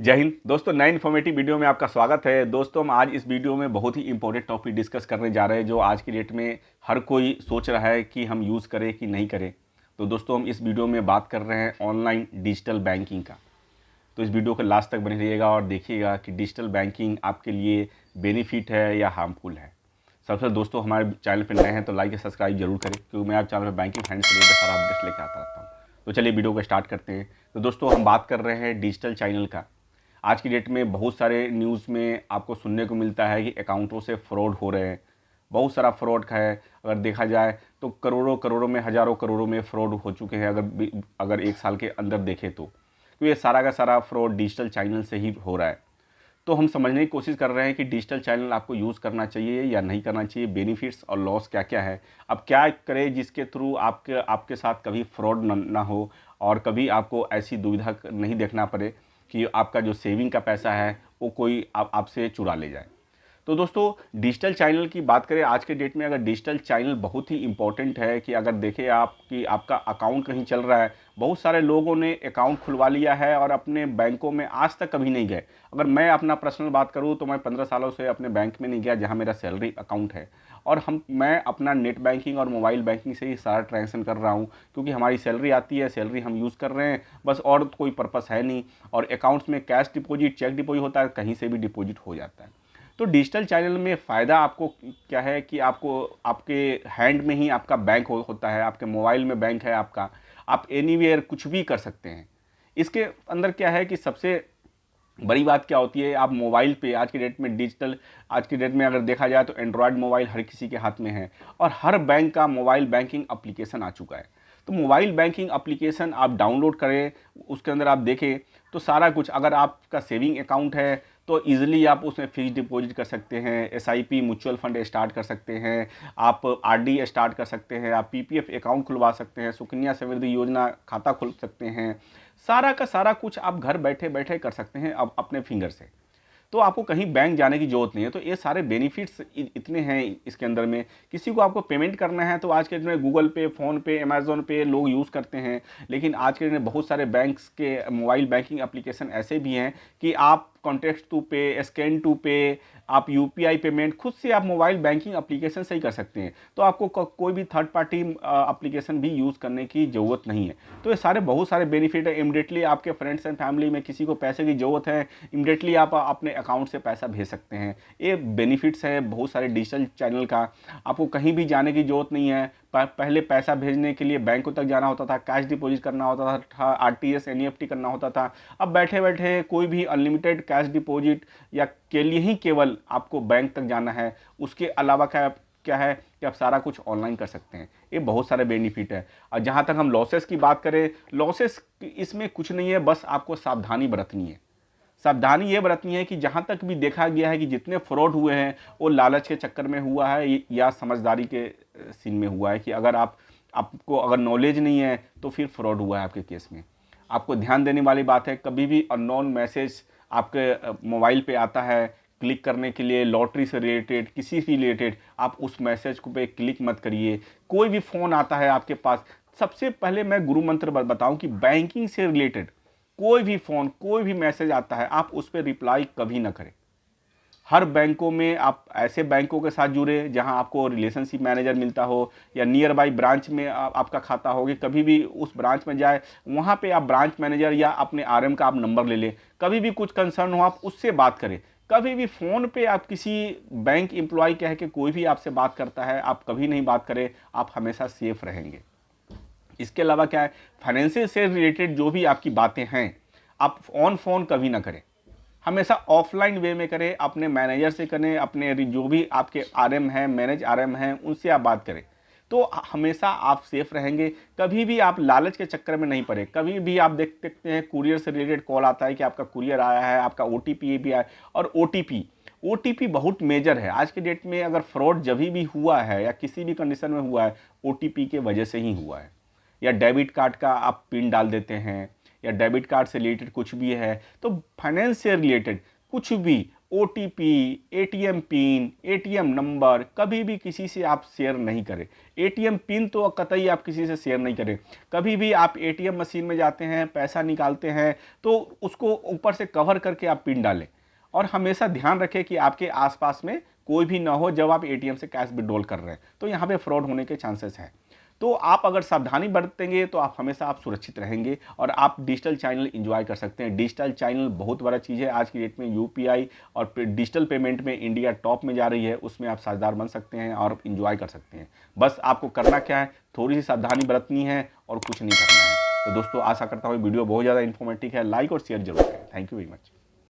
जय हिंद दोस्तों, नए इन्फॉर्मेटिव वीडियो में आपका स्वागत है। दोस्तों, हम आज इस वीडियो में बहुत ही इंपॉर्टेंट टॉपिक डिस्कस करने जा रहे हैं जो आज की डेट में हर कोई सोच रहा है कि हम यूज़ करें कि नहीं करें। तो दोस्तों, हम इस वीडियो में बात कर रहे हैं ऑनलाइन डिजिटल बैंकिंग का। तो इस वीडियो को लास्ट तक बने रहिएगा और देखिएगा कि डिजिटल बैंकिंग आपके लिए बेनिफिट है या हार्मफुल है। सबसे पहले दोस्तों, हमारे चैनल पर नए हैं तो लाइक या सब्सक्राइब जरूर करें, क्योंकि मैं आप चैनल पर बैंकिंग फाइनेंस से रिलेटेड सारा अपडेट्स लेकर आता रहता हूँ। तो चलिए वीडियो को स्टार्ट करते हैं। तो दोस्तों, हम बात कर रहे हैं डिजिटल चैनल का। आज की डेट में बहुत सारे न्यूज़ में आपको सुनने को मिलता है कि अकाउंटों से फ्रॉड हो रहे हैं। बहुत सारा फ्रॉड का है, अगर देखा जाए तो करोड़ों करोड़ों में, हज़ारों करोड़ों में फ्रॉड हो चुके हैं अगर एक साल के अंदर देखें तो ये सारा का सारा फ्रॉड डिजिटल चैनल से ही हो रहा है। तो हम समझने की कोशिश कर रहे हैं कि डिजिटल चैनल आपको यूज़ करना चाहिए या नहीं करना चाहिए, बेनिफिट्स और लॉस क्या क्या है। अब क्या करें जिसके थ्रू आपके साथ कभी फ्रॉड ना हो और कभी आपको ऐसी दुविधा नहीं देखना पड़े कि आपका जो सेविंग का पैसा है वो कोई आपसे चुरा ले जाए। तो दोस्तों, डिजिटल चैनल की बात करें आज के डेट में, अगर डिजिटल चैनल बहुत ही इंपॉर्टेंट है कि अगर देखें आप कि आपका अकाउंट कहीं चल रहा है। बहुत सारे लोगों ने अकाउंट खुलवा लिया है और अपने बैंकों में आज तक कभी नहीं गए। अगर मैं अपना पर्सनल बात करूं तो मैं 15 सालों से अपने बैंक में नहीं गया जहां मेरा सैलरी अकाउंट है। और मैं अपना नेट बैंकिंग और मोबाइल बैंकिंग से ही सारा ट्रांजेक्शन कर रहा हूं, क्योंकि हमारी सैलरी आती है, सैलरी हम यूज़ कर रहे हैं बस, और कोई पर्पस है नहीं। और अकाउंट्स में कैश डिपॉजिट, चेक डिपॉजिट होता है, कहीं से भी डिपॉजिट हो जाता है। तो डिजिटल चैनल में फ़ायदा आपको क्या है कि आपको आपके हैंड में ही आपका बैंक होता है, आपके मोबाइल में बैंक है आपका, आप एनीवेयर कुछ भी कर सकते हैं। इसके अंदर क्या है कि सबसे बड़ी बात क्या होती है, आप मोबाइल पे आज की डेट में आज की डेट में अगर देखा जाए तो एंड्रॉयड मोबाइल हर किसी के हाथ में है और हर बैंक का मोबाइल बैंकिंग एप्लीकेशन आ चुका है। तो मोबाइल बैंकिंग एप्लीकेशन आप डाउनलोड करें, उसके अंदर आप देखें तो सारा कुछ, अगर आपका सेविंग अकाउंट है तो ईजिली आप उसमें फिक्स डिपॉजिट कर सकते हैं, एसआईपी म्यूचुअल फंड स्टार्ट कर सकते हैं, आप आरडी स्टार्ट कर सकते हैं, आप पीपीएफ अकाउंट खुलवा सकते हैं, सुकन्या समृद्धि योजना खाता खुल सकते हैं। सारा का सारा कुछ आप घर बैठे बैठे कर सकते हैं अब अपने फिंगर से। तो आपको कहीं बैंक जाने की ज़रूरत नहीं है। तो ये सारे बेनिफिट्स इतने हैं इसके अंदर में। किसी को आपको पेमेंट करना है तो आज के दिन में गूगल पे, फ़ोन पे, अमेज़न पे लोग यूज़ करते हैं। लेकिन आज के दिन में बहुत सारे बैंक्स के मोबाइल बैंकिंग एप्लीकेशन ऐसे भी हैं कि आप कॉन्टेक्ट टू पे, स्कैन टू पे, आप यूपीआई पेमेंट खुद से आप मोबाइल बैंकिंग एप्लीकेशन से ही कर सकते हैं। तो आपको कोई भी थर्ड पार्टी एप्लीकेशन भी यूज़ करने की ज़रूरत नहीं है। तो ये सारे बहुत सारे बेनिफिट है। इमीडिएटली आपके फ्रेंड्स एंड फैमिली में किसी को पैसे की ज़रूरत है, इमीडिएटली आप अपने अकाउंट से पैसा भेज सकते हैं। ये बेनिफिट्स है बहुत सारे डिजिटल चैनल का। आपको कहीं भी जाने की ज़रूरत नहीं है। पहले पैसा भेजने के लिए बैंकों तक जाना होता था, कैश डिपॉजिट करना होता था, आरटीजीएस एनईएफटी करना होता था। अब बैठे बैठे कोई भी अनलिमिटेड कैश डिपॉजिट या के लिए ही केवल आपको बैंक तक जाना है, उसके अलावा क्या है कि आप सारा कुछ ऑनलाइन कर सकते हैं। ये बहुत सारे बेनिफिट है। और जहाँ तक हम लॉसेस की बात करें, लॉसेस इसमें कुछ नहीं है, बस आपको सावधानी बरतनी है। सावधानी ये बरतनी है कि जहाँ तक भी देखा गया है कि जितने फ्रॉड हुए हैं वो लालच के चक्कर में हुआ है या समझदारी के सीन में हुआ है कि अगर आपको अगर नॉलेज नहीं है तो फिर फ्रॉड हुआ है आपके केस में। आपको ध्यान देने वाली बात है, कभी भी अननोन मैसेज आपके मोबाइल पे आता है क्लिक करने के लिए, लॉटरी से रिलेटेड, किसी भी रिलेटेड, आप उस मैसेज को पे क्लिक मत करिए। कोई भी फ़ोन आता है आपके पास, सबसे पहले मैं गुरु मंत्र बताऊं कि बैंकिंग से रिलेटेड कोई भी फ़ोन, कोई भी मैसेज आता है, आप उस पर रिप्लाई कभी ना करें। हर बैंकों में आप ऐसे बैंकों के साथ जुड़े जहां आपको रिलेशनशिप मैनेजर मिलता हो या नियर बाई ब्रांच में आपका खाता हो, कि कभी भी उस ब्रांच में जाए, वहां पे आप ब्रांच मैनेजर या अपने आरएम का आप नंबर ले लें। कभी भी कुछ कंसर्न हो आप उससे बात करें। कभी भी फ़ोन पे आप किसी बैंक एम्प्लॉय कह के कोई भी आपसे बात करता है, आप कभी नहीं बात करें, आप हमेशा सेफ रहेंगे। इसके अलावा क्या है, फाइनेंशियल से रिलेटेड जो भी आपकी बातें हैं, आप ऑन फ़ोन कभी ना करें, हमेशा ऑफलाइन वे में करें, अपने मैनेजर से करें, अपने जो भी आपके आरएम हैं, मैनेज आरएम हैं, उनसे आप बात करें। तो हमेशा आप सेफ रहेंगे। कभी भी आप लालच के चक्कर में नहीं पड़े। कभी भी आप देख सकते हैं कुरियर से रिलेटेड कॉल आता है कि आपका कुरियर आया है, आपका ओटीपी भी आया, और ओटीपी बहुत मेजर है आज के डेट में। अगर फ्रॉड जब भी हुआ है या किसी भी कंडीशन में हुआ है, ओटीपी के वजह से ही हुआ है। या डेबिट कार्ड का आप पिन डाल देते हैं या डेबिट कार्ड से रिलेटेड कुछ भी है, तो फाइनेंस से रिलेटेड कुछ भी OTP, ATM pin, ATM number कभी भी किसी से आप शेयर नहीं करें। ATM पिन तो कतई आप किसी से शेयर नहीं करें। कभी भी आप ATM मशीन में जाते हैं, पैसा निकालते हैं, तो उसको ऊपर से कवर करके आप पिन डालें। और हमेशा ध्यान रखें कि आपके आसपास में कोई भी ना हो जब आप ATM से कैश विड्रॉल कर रहे हैं, तो यहाँ पे फ्रॉड होने के चांसेस हैं। तो आप अगर सावधानी बरतेंगे तो आप हमेशा आप सुरक्षित रहेंगे और आप डिजिटल चैनल एंजॉय कर सकते हैं। डिजिटल चैनल बहुत बड़ा चीज़ है आज की डेट में। UPI और डिजिटल पेमेंट में इंडिया टॉप में जा रही है, उसमें आप साझेदार बन सकते हैं और एंजॉय कर सकते हैं। बस आपको करना क्या है, थोड़ी सी सावधानी बरतनी है और कुछ नहीं करना है। तो दोस्तों आशा करता हूँ वीडियो बहुत ज़्यादा इन्फॉर्मेटिव है। लाइक और शेयर जरूर करें। Thank you very much.